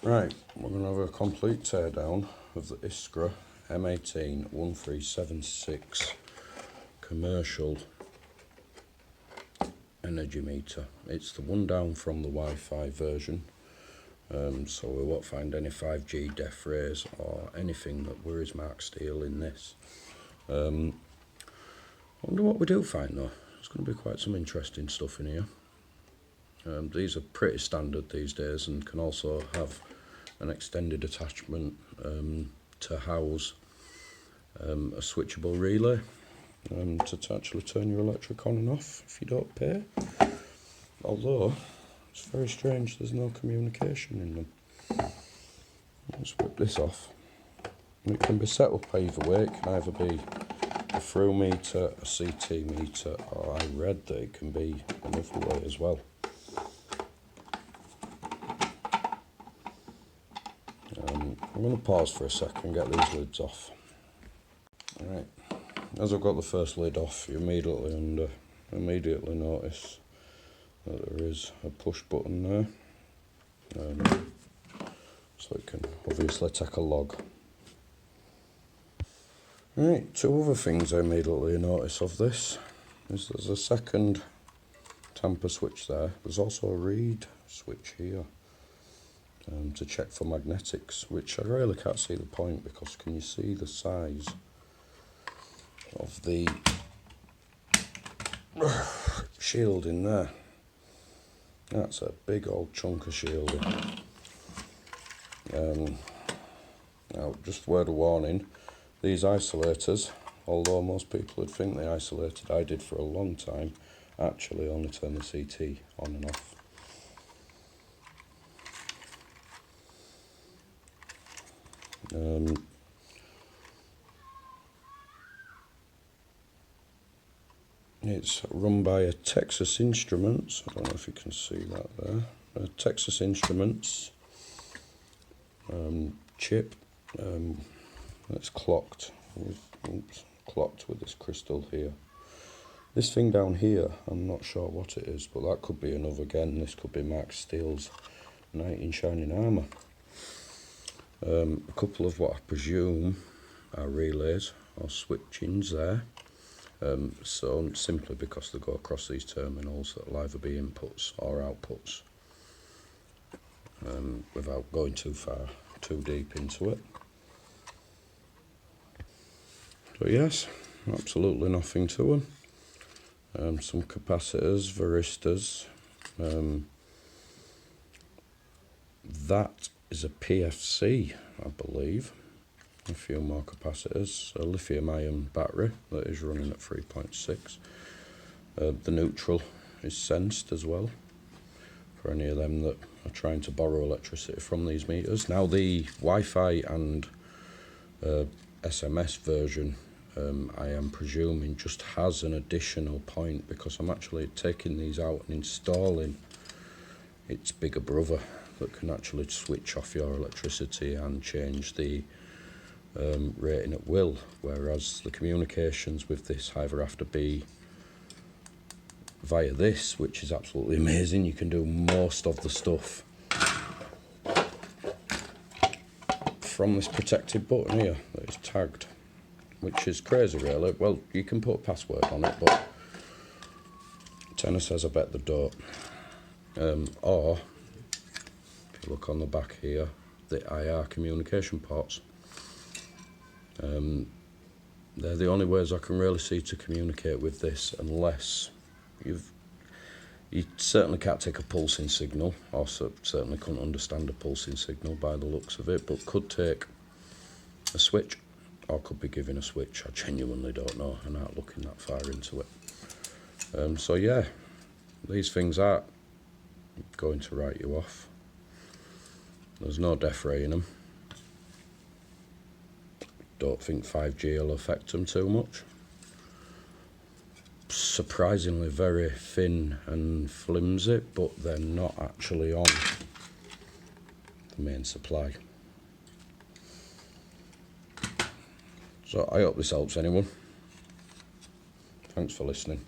Right, we're going to have a complete teardown of the Iskra m18 1376 commercial energy meter. It's the one down from the Wi-Fi version, so we won't find any 5G def rays or anything that worries Mark Steele in this. I wonder what we do find though. There's going to be quite some interesting stuff in here. These are pretty standard these days and can also have an extended attachment to house a switchable relay to actually turn your electric on and off if you don't pay. Although it's very strange there's no communication in them. Let's whip this off. And it can be set up either way. It can either be a through meter, a CT meter, or I read that it can be another way as well. I'm going to pause for a second and get these lids off. Alright, as I've got the first lid off, you immediately notice that there is a push button there, so it can obviously take a log. Right, two other things I immediately notice of this is there's a second tamper switch there. There's also a read switch here. To check for magnetics, which I really can't see the point because can you see the size of the shield in there? That's a big old chunk of shielding. Now, just a word of warning, these isolators, although most people would think they isolated, I did for a long time, actually only turn the CT on and off. It's run by a Texas Instruments, I don't know if you can see that there, a Texas Instruments chip that's clocked with this crystal here. This thing down here, I'm not sure what it is, but that could be another again. This could be Mark Steele's knight in shining armour. A couple of what I presume are relays or switchings there, so simply because they go across these terminals that will either be inputs or outputs, without going too deep into it. So yes, absolutely nothing to them. Some capacitors, varistors. That is a PFC, I believe. A few more capacitors, a lithium-ion battery that is running at 3.6. The neutral is sensed as well for any of them that are trying to borrow electricity from these meters. Now the Wi-Fi and SMS version, I am presuming, just has an additional point because I'm actually taking these out and installing its bigger brother that can actually switch off your electricity and change the rating at will, whereas the communications with this either have to be via this, which is absolutely amazing. You can do most of the stuff from this protected button here that is tagged, which is crazy really. Well, you can put a password on it, but Tenor says I bet they don't. Or if you look on the back here, the IR communication ports. They're the only ways I can really see to communicate with this, unless you certainly can't take a pulsing signal, or certainly couldn't understand a pulsing signal by the looks of it, but could take a switch, or could be giving a switch. I genuinely don't know, I'm not looking that far into it. So yeah, these things aren't going to write you off. There's no def ray in them. Don't think 5G will affect them too much. Surprisingly very thin and flimsy, but they're not actually on the main supply. So I hope this helps anyone. Thanks for listening.